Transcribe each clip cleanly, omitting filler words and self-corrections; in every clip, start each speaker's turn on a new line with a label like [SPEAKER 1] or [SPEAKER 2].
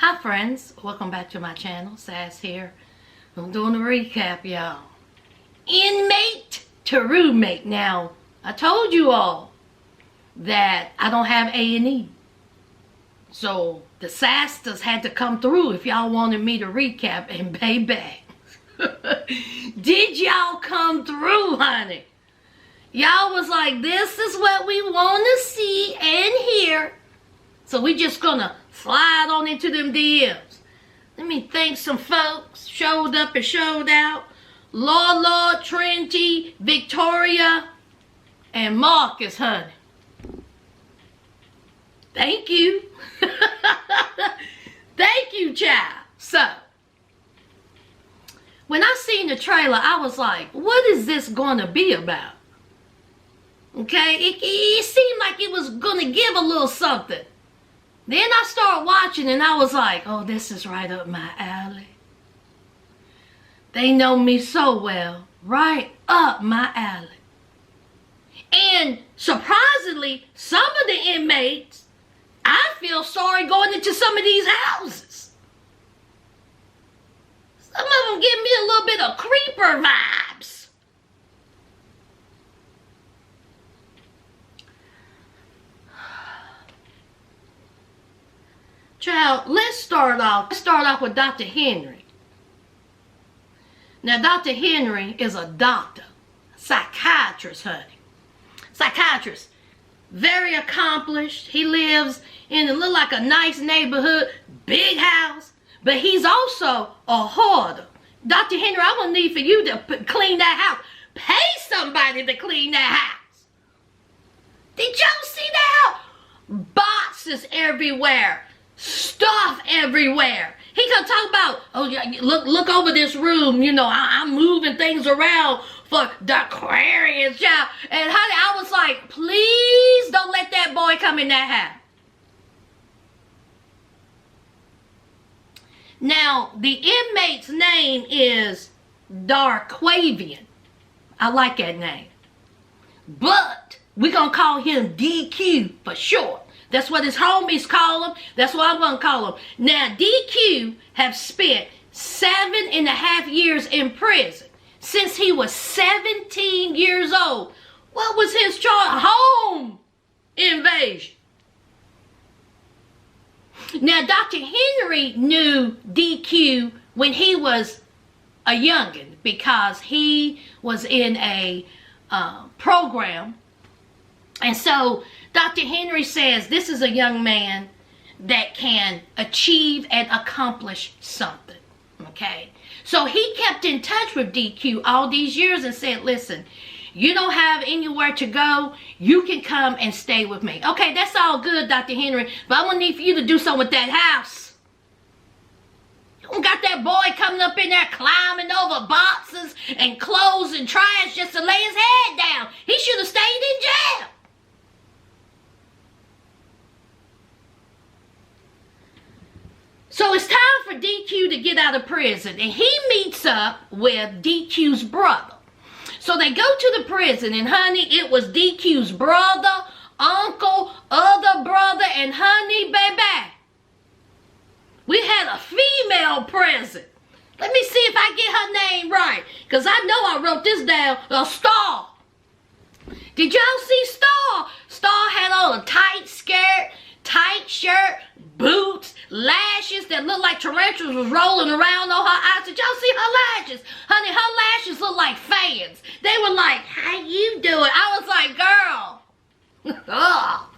[SPEAKER 1] Hi friends, welcome back to my channel. Sass here. I'm doing a recap, y'all. Inmate to roommate. Now, I told you all that I don't have A&E. So the Sastas had to come through if y'all wanted me to recap and pay back. Did y'all come through, honey? Y'all was like, this is what we want to see and hear. So we just gonna slide on into them DMs. Let me thank some folks. Showed up and showed out. Lord, Trinity, Victoria, and Marcus, honey. Thank you. Thank you, child. So, when I seen the trailer, I was like, what is this gonna be about? Okay, it seemed like it was gonna give a little something. Then I started watching and I was like, oh, this is right up my alley. They know me so well. Right up my alley. And surprisingly, some of the inmates, I feel sorry going into some of these houses. Some of them give me a little bit of creeper vibes. Child, let's start off with Dr. Henry. Now, Dr. Henry is a doctor, psychiatrist, honey. Psychiatrist, very accomplished. He lives in a little like a nice neighborhood, big house, but he's also a hoarder. Dr. Henry, I'm gonna need for you to clean that house. Pay somebody to clean that house. Did y'all see that? Boxes everywhere. Stuff everywhere. He gonna talk about, oh yeah, look over this room. You know, I'm moving things around for the Aquarius, child. And honey, I was like, please don't let that boy come in that house. Now, the inmate's name is Darquavian. I like that name. But we're gonna call him DQ for short. That's what his homies call him. That's what I'm going to call him. Now, DQ have spent 7.5 years in prison since he was 17 years old. What was his charge? Home invasion. Now, Dr. Henry knew DQ when he was a youngin' because he was in a program. And so Dr. Henry says this is a young man that can achieve and accomplish something, okay? So he kept in touch with DQ all these years and said, listen, you don't have anywhere to go. You can come and stay with me. Okay, that's all good, Dr. Henry, but I'm going to need for you to do something with that house. You don't got that boy coming up in there climbing over boxes and clothes and trash just to lay his head down. He should have stayed in jail. So it's time for DQ to get out of prison, and he meets up with DQ's brother. So they go to the prison, and honey, it was DQ's brother, uncle, other brother, and honey, baby, we had a female present. Let me see if I get her name right, because I know I wrote this down, Star. Did y'all see Star? Star had on a tight skirt, tight shirt, boots, lashes that looked like tarantulas was rolling around on her eyes. Did y'all see her lashes? Honey, her lashes look like fans. They were like, how you doing? I was like, girl. Oh.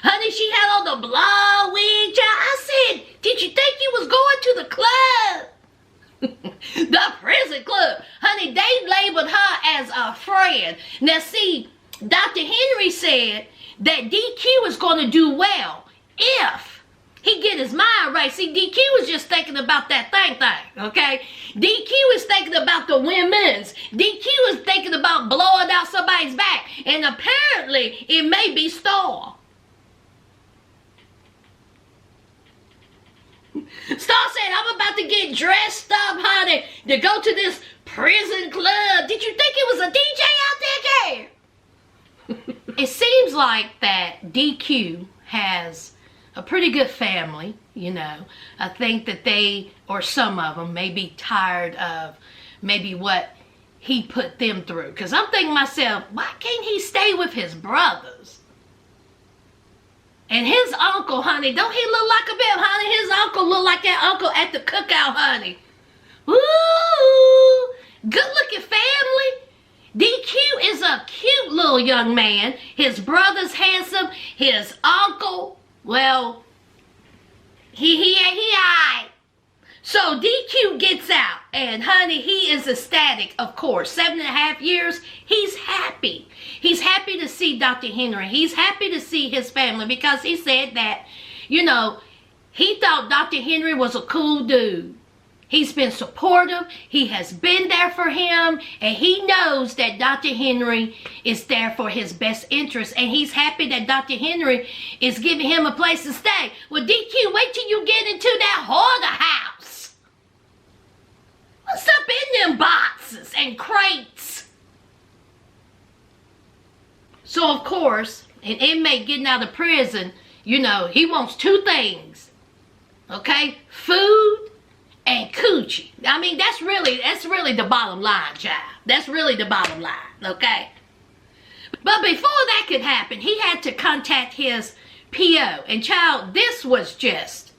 [SPEAKER 1] Honey, she had on the blonde wig, child. I said, did you think you was going to the club? The prison club. Honey, they labeled her as a friend. Now see, Dr. Henry said that DQ is going to do well if he get his mind right. See, DQ was just thinking about that thing, okay? DQ is thinking about the women's. DQ is thinking about blowing out somebody's back. And apparently, it may be Star. Star said, I'm about to get dressed up, honey, to go to this prison club. Did you think it was a DJ out there, Gary? It seems like that DQ has a pretty good family, you know. I think that they, or some of them, may be tired of maybe what he put them through. Because I'm thinking to myself, why can't he stay with his brothers? And his uncle, honey, don't he look like a bit, honey? His uncle look like that uncle at the cookout, honey. Ooh, good looking family. DQ is a cute little young man. His brother's handsome. His uncle, well, he aight. So DQ gets out, and honey, he is ecstatic, of course. 7.5 years, he's happy. He's happy to see Dr. Henry. He's happy to see his family because he said that, you know, he thought Dr. Henry was a cool dude. He's been supportive. He has been there for him. And he knows that Dr. Henry is there for his best interest. And he's happy that Dr. Henry is giving him a place to stay. Well, DQ, wait till you get into that hoarder house. What's up in them boxes and crates? So, of course, an inmate getting out of prison, you know, he wants 2 things. Okay? Food and coochie. I mean, that's really the bottom line, child. That's really the bottom line, okay? But before that could happen, he had to contact his PO. And child, this was just...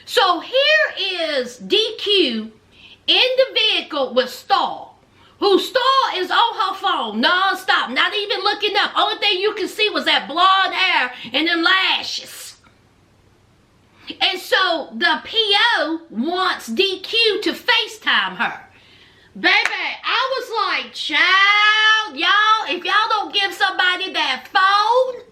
[SPEAKER 1] So here is DQ in the vehicle with Star, who Star is on her phone non-stop, not even looking up. Only thing you can see was that blonde hair and them lashes. And so the PO wants DQ to FaceTime her. Baby, I was like, child, y'all, if y'all don't give somebody that phone.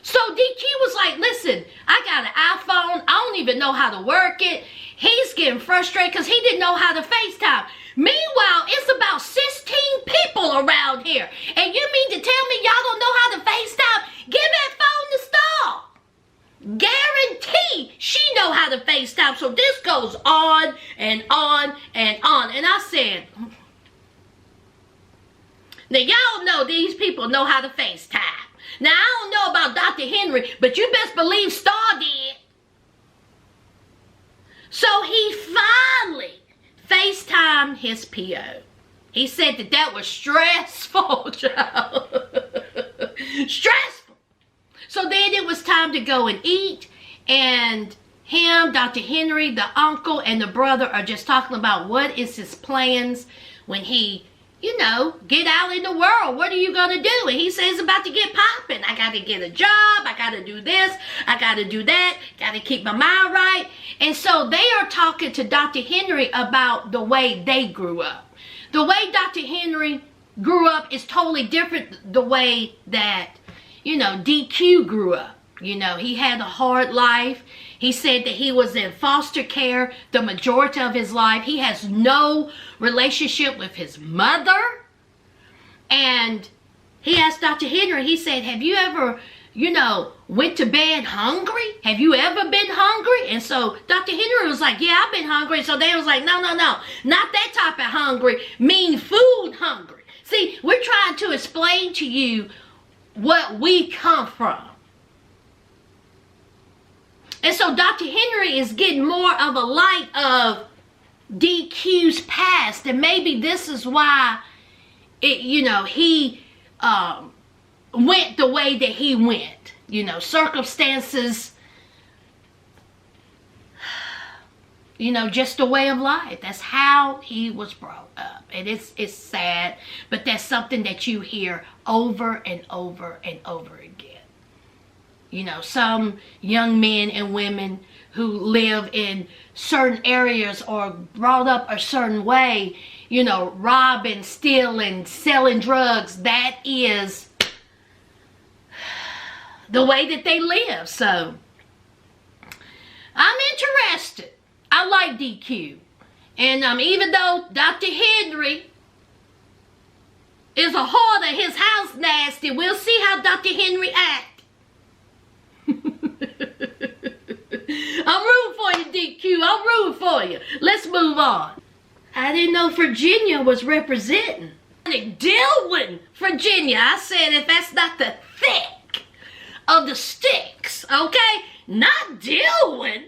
[SPEAKER 1] So DQ was like, listen, I got an iPhone. I don't even know how to work it. He's getting frustrated because he didn't know how to FaceTime. Meanwhile, it's about 16 people around here. And you mean to tell me y'all don't know how to FaceTime? Give that phone to Star. Guarantee she know how to FaceTime. So this goes on and on and on. And I said, now y'all know these people know how to FaceTime. Now I don't know about Dr. Henry, but you best believe Star did. So he finally FaceTimed his PO. He said that was stressful, child. Stressful. So then it was time to go and eat, and him, Dr. Henry, the uncle, and the brother are just talking about what is his plans when he, you know, get out in the world. What are you going to do? And he says about to get popping. I got to get a job. I got to do this. I got to do that. Got to keep my mind right. And so they are talking to Dr. Henry about the way they grew up. The way Dr. Henry grew up is totally different the way that, you know, DQ grew up. You know, he had a hard life. He said that he was in foster care the majority of his life. He has no relationship with his mother. And he asked Dr. Henry, he said, have you ever, you know, went to bed hungry? Have you ever been hungry? And so Dr. Henry was like, yeah, I've been hungry. So they was like, no, not that type of hungry, mean food hungry. See, we're trying to explain to you what we come from. And so Dr. Henry is getting more of a light of DQ's past. And maybe this is why, he went the way that he went. You know, circumstances, you know, just a way of life. That's how he was brought up. And it's sad, but that's something that you hear over and over and over again. You know, some young men and women who live in certain areas or brought up a certain way, you know, robbing, stealing, selling drugs, that is the way that they live. So, I'm interested. I like DQ. And even though Dr. Henry is a hoarder, his house nasty, we'll see how Dr. Henry acts. I'm rooting for you, DQ. I'm rooting for you. Let's move on. I didn't know Virginia was representing. Dillwyn, Virginia. I said if that's not the thick of the sticks okay? Not Dillwyn.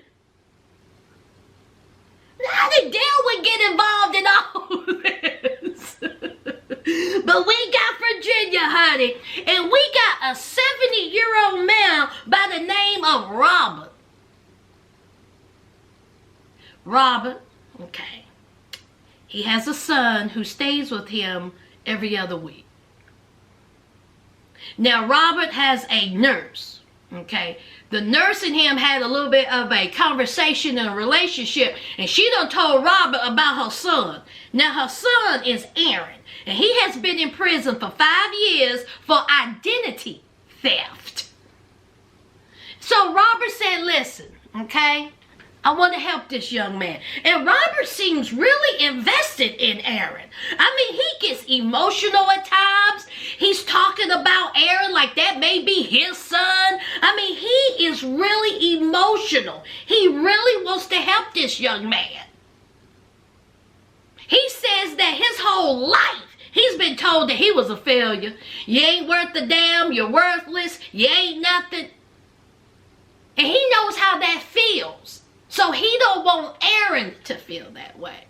[SPEAKER 1] How did Dillwyn get involved in all this? But we got Virginia, honey. And we got a 70-year-old man by the name of Robert. Robert, okay. He has a son who stays with him every other week. Now, Robert has a nurse, okay? The nurse and him had a little bit of a conversation and a relationship, and she done told Robert about her son. Now, her son is Aaron, and he has been in prison for 5 years for identity theft. So Robert said, listen, okay, I want to help this young man. And Robert seems really invested in Aaron. I mean, he gets emotional at times. He's talking about Aaron like that may be his son. I mean, he is really emotional. He really wants to help this young man. He says that his whole life, he's been told that he was a failure. You ain't worth a damn. You're worthless. You ain't nothing. And he knows how that feels. So he don't want Aaron to feel that way.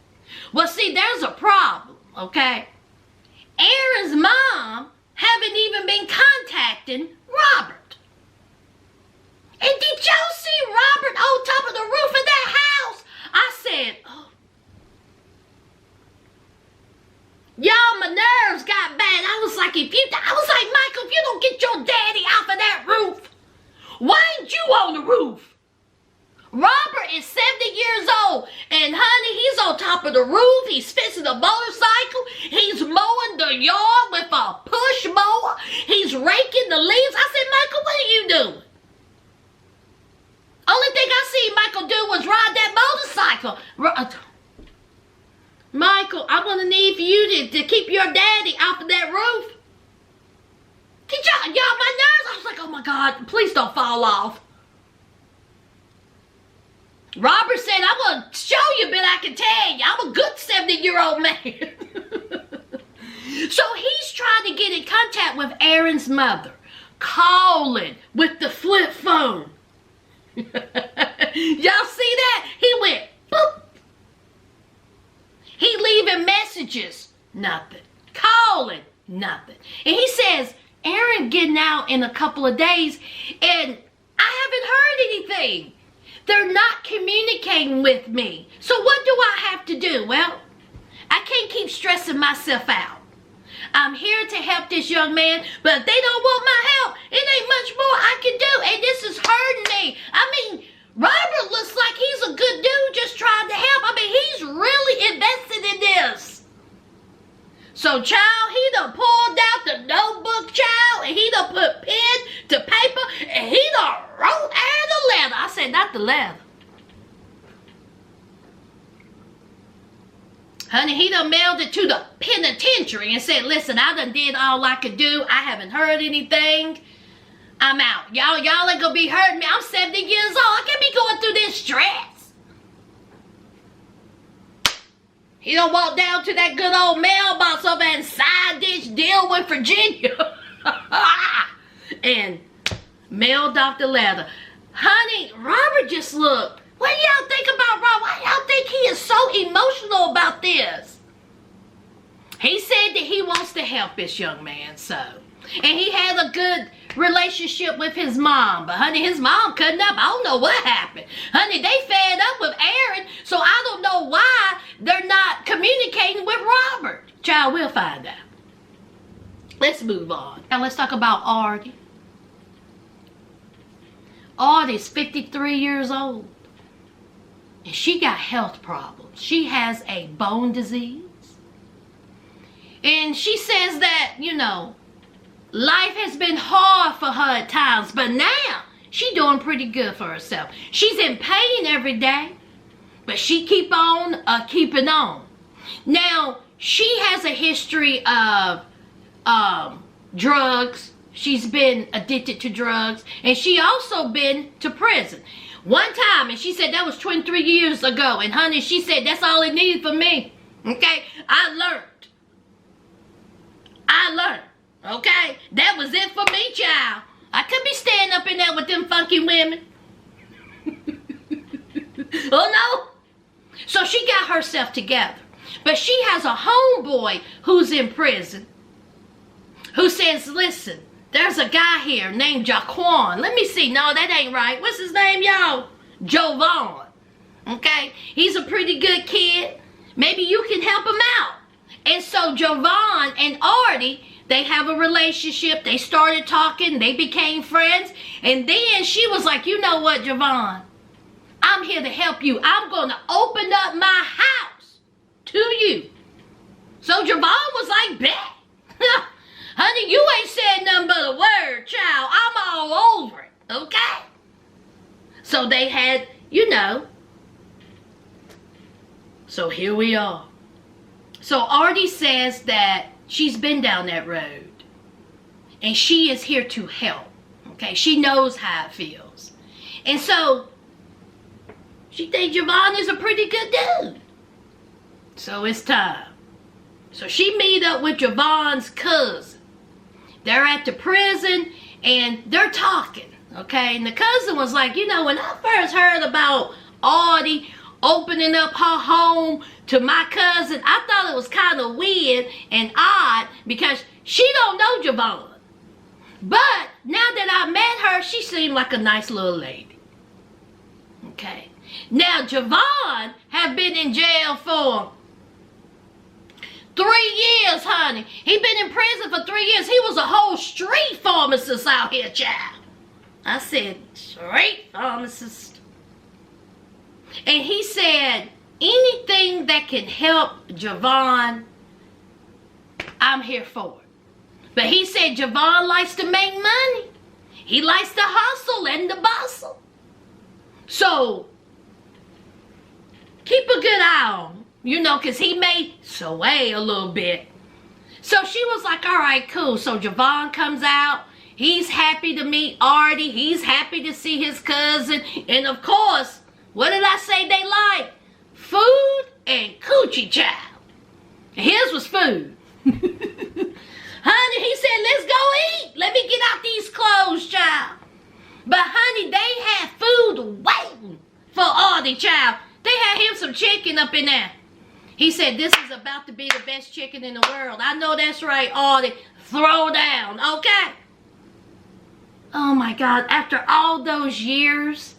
[SPEAKER 1] Well, see, there's a problem, okay? Aaron's mom haven't even been contacting Robert. And did y'all see Robert on top of the roof of that house? I said, oh. Y'all, my nerves got bad. I was like, Michael, if you don't get your daddy off of that roof, why ain't you on the roof? Robert is 70 years old, and honey, he's on top of the roof. He's fixing a motorcycle. He's mowing the yard with a push mower. He's raking the leaves. I said, Michael, what are you doing? Only thing I see Michael do was ride that motorcycle. Michael, I'm going to need for you to keep your daddy off of that roof. Did y'all, my nerves? I was like, oh my God, please don't fall off. Robert said, I'm going to show you, but I can tell you, I'm a good 70-year-old man. So he's trying to get in contact with Aaron's mother, calling with the flip phone. Y'all see that? He went, boop. He leaving messages, nothing. Calling, nothing. And he says, Aaron getting out in a couple of days, and I haven't heard anything. They're not communicating with me. So what do I have to do? Well, I can't keep stressing myself out. I'm here to help this young man, but if they don't want my help, it ain't much more I can do. And this is hurting me. I mean, Robert looks like he's a good dude just trying to help. I mean, he's really invested in this. So, child, he done pulled out the notebook, child, and he done put pen to paper, and he done wrote out the letter. I said, not the letter. Honey, he done mailed it to the penitentiary and said, listen, I done did all I could do. I haven't heard anything. I'm out. Y'all ain't gonna be hurting me. I'm 70 years old. I can't be going through this stress. He done walked down to that good old mailbox over in Side Ditch Dillwyn, Virginia. And mailed off the letter. Honey, Robert just looked. What do y'all think about Robert? Why y'all think he is so emotional about this? He said that he wants to help this young man, so. And he had a good relationship with his mom. But, honey, his mom cutting up. I don't know what happened. Honey, they fed up with Aaron, so I don't know why they're not communicating with Robert. Child, we'll find out. Let's move on. Now, let's talk about Artie. Artie's 53 years old. And she got health problems. She has a bone disease. And she says that, you know, life has been hard for her at times, but now she's doing pretty good for herself. She's in pain every day, but she keep on keeping on. Now, she has a history of drugs. She's been addicted to drugs, and she also been to prison. One time, and she said that was 23 years ago, and honey, she said that's all it needed for me. Okay? I learned. Okay? That was it for me, child. I could be staying up in there with them funky women. Oh no. So she got herself together. But she has a homeboy who's in prison who says, listen, there's a guy here named Jaquan. Let me see. No, that ain't right. What's his name, y'all? Javon. Okay? He's a pretty good kid. Maybe you can help him out. And so Javon and Artie, they have a relationship. They started talking. They became friends. And then she was like, you know what, Javon? I'm here to help you. I'm going to open up my house to you. So Javon was like, bet. Honey, you ain't said nothing but a word, child. I'm all over it, okay? So they had, you know. So here we are. So Artie says that she's been down that road. And she is here to help, okay? She knows how it feels. And so she thinks Javon is a pretty good dude. So it's time. So she meet up with Javon's cousin. They're at the prison and they're talking, okay? And the cousin was like, you know, when I first heard about Artie opening up her home to my cousin, I thought it was kind of weird and odd because she don't know Javon. But now that I met her, she seemed like a nice little lady. Okay. Now Javon have been in jail for 3 years, honey. He been in prison for 3 years. He was a whole street pharmacist out here, child. I said, street pharmacist. And he said, anything that can help Javon, I'm here for it. But he said Javon likes to make money. He likes to hustle and to bustle. So, keep a good eye on him. You know, because he may sway a little bit. So she was like, all right, cool. So Javon comes out. He's happy to meet Artie. He's happy to see his cousin. And of course, what did I say they like? Food and coochie, child. His was food. Honey, he said, let's go eat. Let me get out these clothes, child. But honey, they had food waiting for Artie, child. They had him some chicken up in there. He said, this is about to be the best chicken in the world. I know that's right, Artie. Throw down, okay? Oh my God, after all those years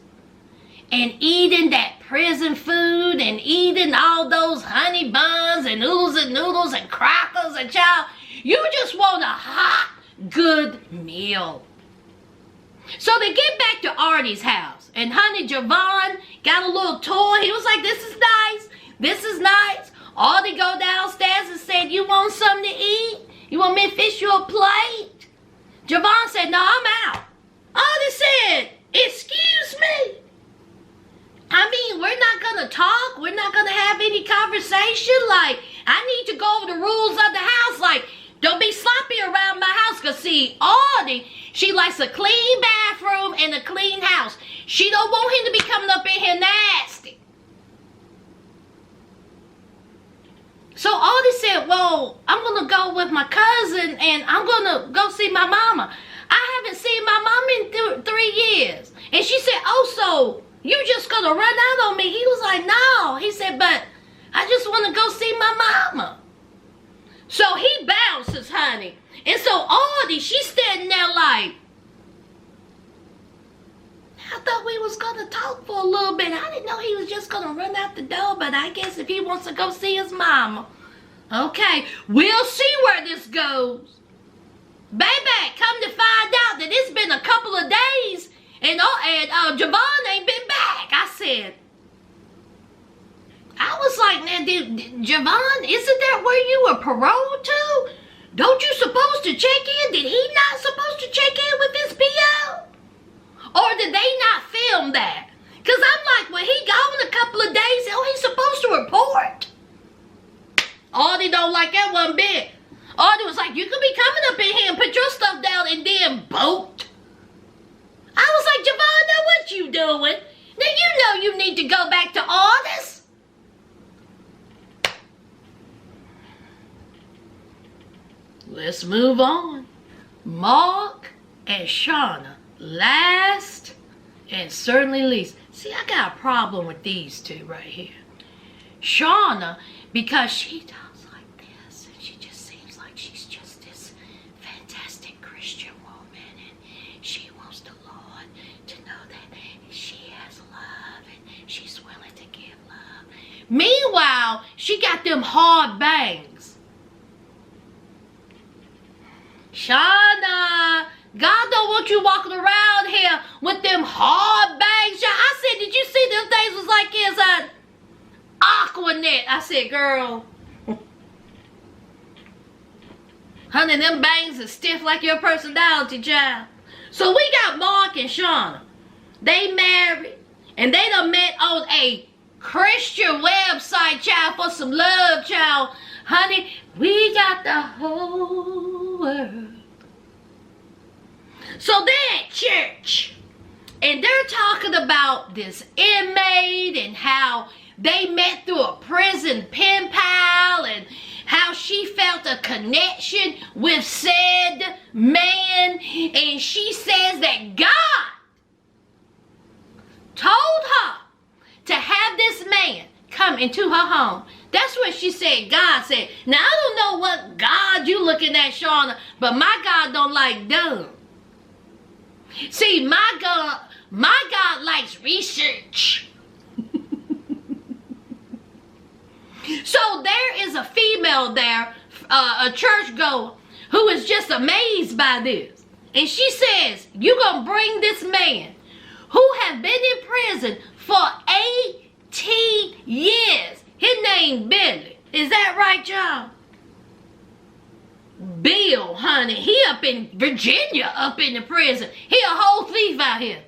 [SPEAKER 1] and eating that prison food and eating all those honey buns and noodles and crackers and child, you just want a hot, good meal. So they get back to Artie's house. And honey, Javon got a little toy. He was like, this is nice. This is nice. Artie go downstairs and said, you want something to eat? You want me to fish you a plate? Javon said, no, I'm out. Artie said, excuse me. I mean, we're not going to talk. We're not going to have any conversation. Like, I need to go over the rules of the house. Like, don't be sloppy around my house. Because, see, Artie, she likes a clean bathroom and a clean house. She don't want him to be coming up in here nasty. So Artie said, well, I'm going to go with my cousin and I'm going to go see my mama. I haven't seen my mom in 3 years. And she said, oh, so you just going to run out on me? He was like, no. He said, but I just want to go see my mama. So he bounces, honey. And so Artie, she's standing there like, I thought we was going to talk for a little bit. I didn't know he was just going to run out the door, but I guess if he wants to go see his mama. Okay, we'll see where this goes. Baby, come to find out that it's been a couple of days and Javon ain't been back. I said, I was like, now, Javon, isn't that where you were paroled to? Don't you supposed to check in? Did he not supposed to check in with his PO? Or did they not film that? Because I'm like, when he gone a couple of days, he's supposed to report. Artie don't like that one bit. Artie was like, you could be coming up in here and put your stuff down and then bolt. I was like, Javon, now what you doing? Now you know you need to go back to Artie's. Let's move on. Mark And Shana, last and certainly least. See, I got a problem with these two right here. Shana, because she talks like this, and she just seems like she's just this fantastic Christian woman, and she wants the Lord to know that she has love, and she's willing to give love. Meanwhile, she got them hard bangs. Shana, God don't want you walking around here with them hard bangs. I said, did you see them things was like inside Aquanet? I said, girl, honey, them bangs are stiff like your personality, child. So we got Mark and Shana. They married, and they done met on a Christian website, child, for some love, child. Honey, we got the whole world. So they're at church, and they're talking about this inmate and how they met through a prison pen pal and how she felt a connection with said man. And she says that God told her to have this man come into her home. That's what she said. God said. Now, I don't know what God you looking at, Shana, but my God don't like dumb. See, my God likes research. So there is a female there, a churchgoer, who is just amazed by this. And she says, you gonna bring this man who have been in prison for 18 years. His name Billy. Is that right, y'all? Bill, honey, he up in Virginia, up in the prison. He a whole thief out here.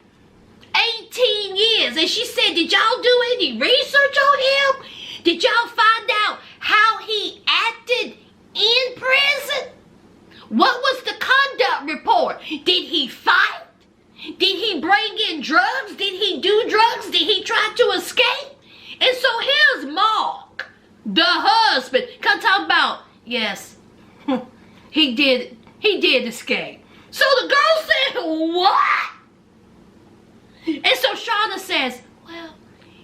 [SPEAKER 1] 18 years. And she said, did y'all do any research on him? Did y'all find out how he acted in prison? What was the conduct report? Did he fight? Did he bring in drugs? Did he do drugs? Did he try to escape? And so here's Mark, the husband, come talk about, yes, he did escape. So the girl said, what? And so Shana says, well,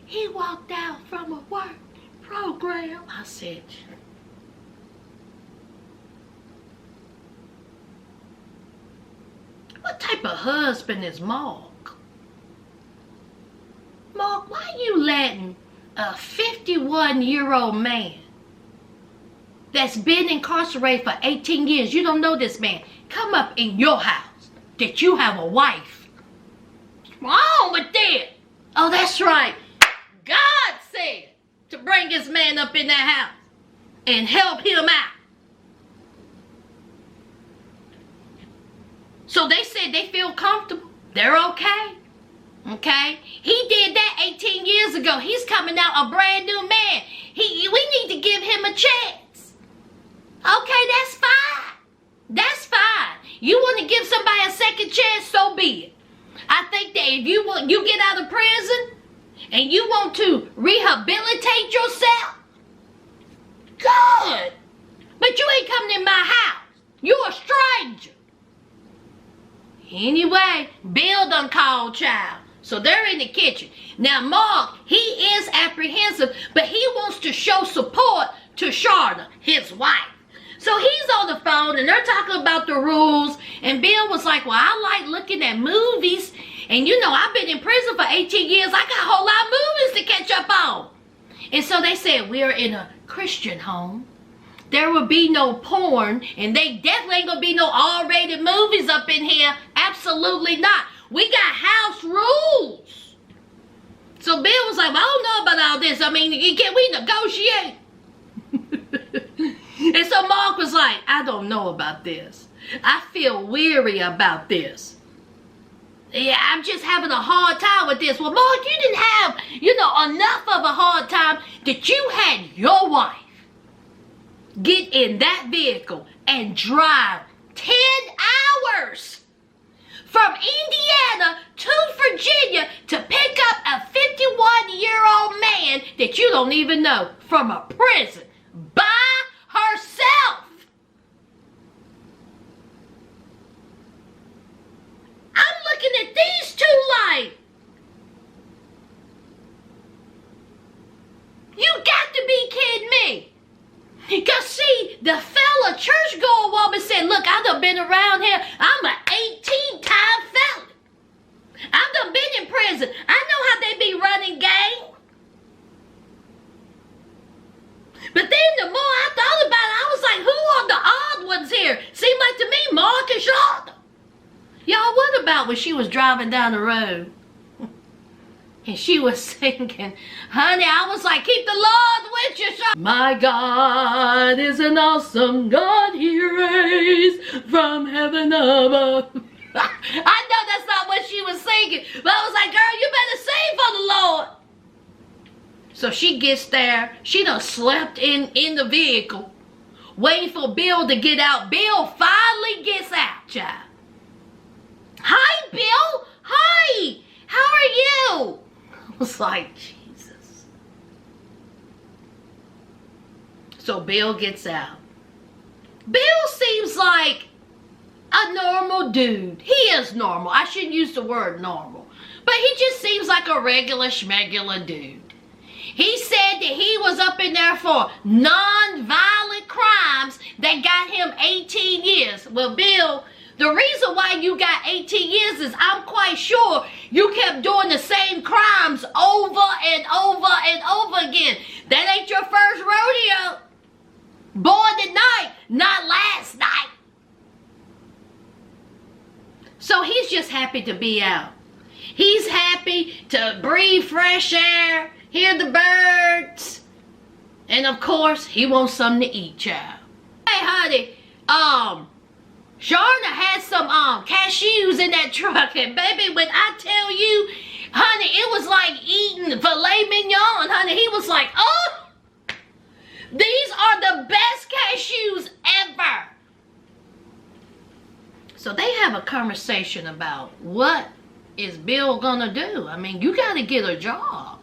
[SPEAKER 1] he walked out from a work program. I said, what type of husband is Mark? Mark, why are you letting a 51-year-old man that's been incarcerated for 18 years, you don't know this man, come up in your house that you have a wife? What's wrong with that? Oh, that's right. God said to bring this man up in that house and help him out. So they said they feel comfortable. They're okay. Okay? He did that 18 years ago. He's coming out a brand new man. We need to give him a chance. Okay, that's fine. That's fine. You want to give somebody a second chance, so be it. I think that if you get out of prison and you want to rehabilitate yourself, good. But you ain't coming in my house. You're a stranger. Anyway, Bill done called child. So they're in the kitchen. Now Mark, he is apprehensive, but he wants to show support to Shana, his wife. So he's on the phone and they're talking about the rules. And Bill was like, well, I like looking at movies. And you know, I've been in prison for 18 years. I got a whole lot of movies to catch up on. And so they said, we're in a Christian home. There will be no porn. And they definitely ain't going to be no R-rated movies up in here. Absolutely not. We got house rules. So Bill was like, well, I don't know about all this. I mean, can we negotiate? And so Mark was like, I don't know about this. I feel weary about this. Yeah, I'm just having a hard time with this. Well, Mark, you didn't have, enough of a hard time that you had your wife get in that vehicle and drive 10 hours from Indiana to Virginia to pick up a 51-year-old man that you don't even know from a prison by herself. looking at these two like, you got to be kidding me. Because see, the fella church-going woman said, look, I done been around here. I'm an 18-time felon. I done been in prison. I know how they be running gang. But then the more I thought about it, I was like, who are the odd ones here? Seemed like to me, Mark and Shana. Y'all, what about when she was driving down the road? And she was singing, honey, I was like, keep the Lord with you, Shana. My God is an awesome God, he raised from heaven above. I know that's not what she was singing, but I was like, girl, you better sing for the Lord. So she gets there. She done slept in the vehicle, waiting for Bill to get out. Bill finally gets out, child. Hi, Bill. Hi. How are you? I was like, Jesus. So Bill gets out. Bill seems like a normal dude. He is normal. I shouldn't use the word normal. But he just seems like a regular schmegular dude. He said that he was up in there for non-violent crimes that got him 18 years. Well, Bill, the reason why you got 18 years is I'm quite sure you kept doing the same crimes over and over and over again. That ain't your first rodeo. Born tonight, not last night. So he's just happy to be out. He's happy to breathe fresh air, hear the birds, and of course, he wants something to eat, child. Hey, honey, Shana had some cashews in that truck, and baby, when I tell you, honey, it was like eating filet mignon, honey. He was like, oh, these are the best cashews ever. So they have a conversation about what is Bill gonna do. I mean, you gotta get a job.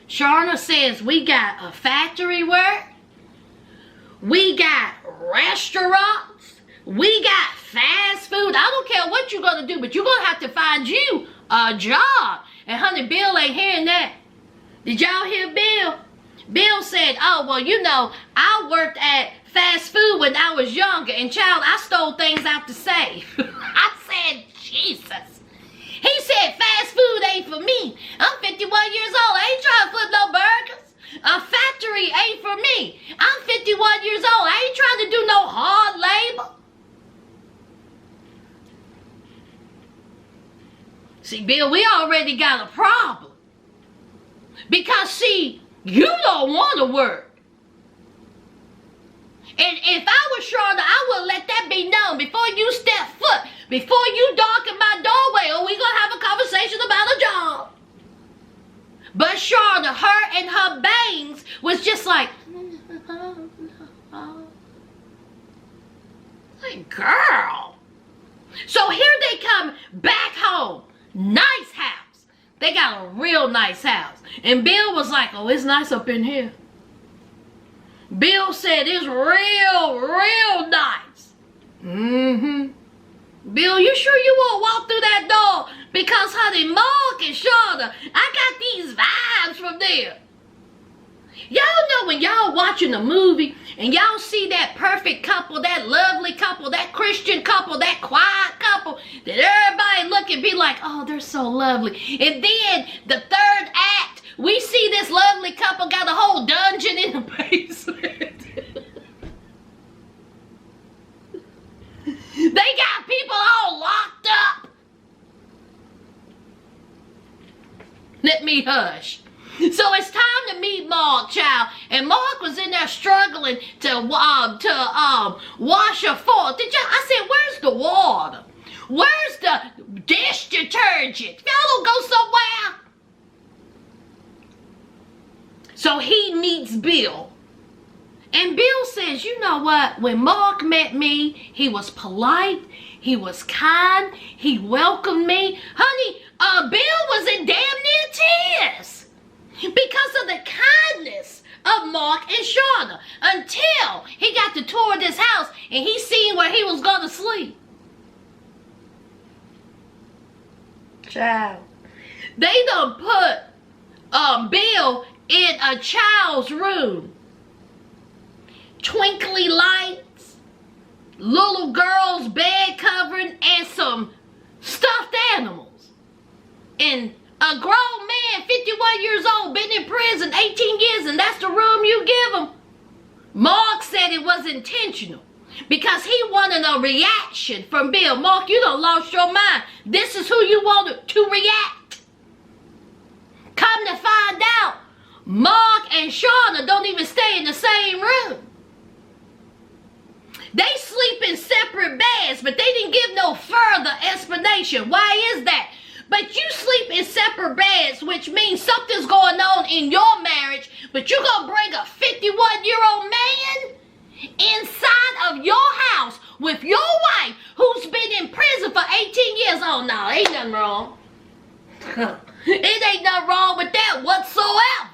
[SPEAKER 1] Shana says we got a factory work, we got restaurants, we got fast food. I don't care what you're gonna do, but you're gonna have to find you a job. And honey, Bill ain't hearing that. Did y'all hear Bill? Bill said, oh, well, you know, I worked at fast food when I was younger, and child, I stole things out the safe. I said, Jesus. He said, fast food ain't for me. I'm 51 years old. I ain't trying to flip no burgers. A factory ain't for me. I'm 51 years old. I ain't trying to do no hard labor. See, Bill, we already got a problem. Because, see, you don't want to work. And if I was Shana, I would let that be known before you step foot, before you darken my doorway, or we gonna have a conversation about a job. But Shana, her and her bangs was just like, girl. So here they come back home. Nice house. They got a real nice house. And Bill was like, oh, it's nice up in here. Bill said it's real nice. Bill, you sure you won't walk through that door? Because, honey, Mark and Shana, I got these vibes from there. Y'all know when y'all watching a movie and y'all see that perfect couple, that lovely couple, that Christian couple, that quiet couple, that everybody look and be like, oh, they're so lovely. And then the third act, we see this lovely couple got a whole dungeon in the basement. They got people all locked up. Let me hush. So it's time to meet Mark, child. And Mark was in there struggling to wash a fork. I said, where's the water? Where's the dish detergent? Y'all don't go somewhere. So he meets Bill. And Bill says, you know what? When Mark met me, he was polite. He was kind. He welcomed me. Honey, Bill was in damn near tears. Because of the kindness of Mark and Shana. Until he got to tour this house and he seen where he was going to sleep. Child. They done put Bill in a child's room. Twinkly lights, little girl's bed covering, and some stuffed animals. And a grown man, 51 years old, been in prison 18 years, and that's the room you give him. Mark said it was intentional because he wanted a reaction from Bill. Mark, you done lost your mind. This is who you wanted to react. Come to find out, Mark and Shana don't even stay in the same room. They sleep in separate beds, but they didn't give no further explanation. Why is that? But you sleep in separate beds, which means something's going on in your marriage, but you're going to bring a 51-year-old man inside of your house with your wife who's been in prison for 18 years. Oh, no, ain't nothing wrong. It ain't nothing wrong with that whatsoever.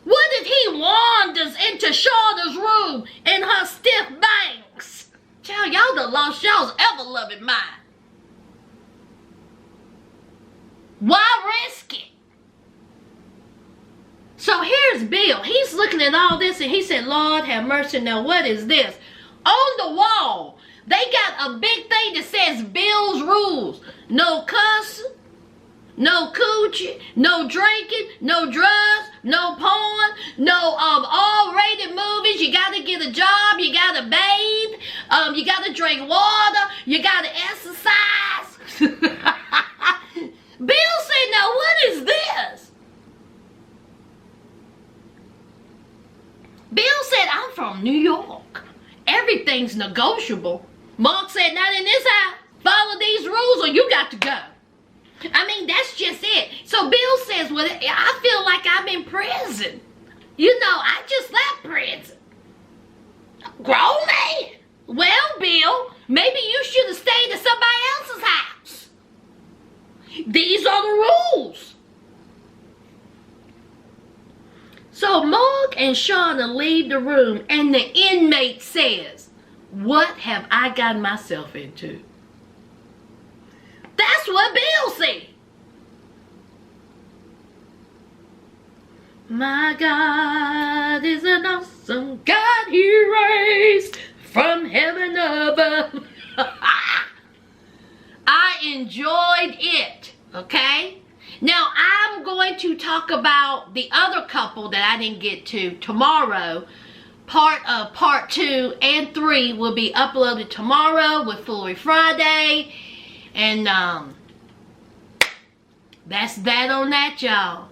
[SPEAKER 1] What if he wanders into Shauna's room in her stiff bangs? Child, y'all done lost y'all's ever-loving mind. Why risk it? So here's Bill. He's looking at all this and he said, Lord have mercy. Now what is this? On the wall, they got a big thing that says Bill's rules. No cussing, no coochie, no drinking, no drugs, no porn, no R-rated movies. You got to get a job. You got to bathe. You got to drink water. You got to exercise. Bill said, now what is this? Bill said, I'm from New York. Everything's negotiable. Mark said, not in this house. Follow these rules or you got to go. I mean, that's just it. So Bill says, well, I feel like I'm in prison. You know, I just left prison. Grown man. Well, Bill, maybe you should have stayed at somebody else's house. These are the rules. So Mark and Shana leave the room and the inmate says, what have I gotten myself into? That's what Bill said. My God is an awesome God, he raised from heaven above. I enjoyed it, okay? Now, I'm going to talk about the other couple that I didn't get to tomorrow. Part 2 and 3 will be uploaded tomorrow with Foolery Friday. And that's that on that, y'all.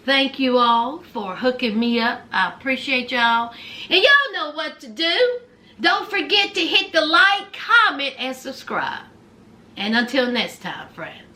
[SPEAKER 1] Thank you all for hooking me up. I appreciate y'all. And y'all know what to do. Don't forget to hit the like, comment, and subscribe. And until next time, friends.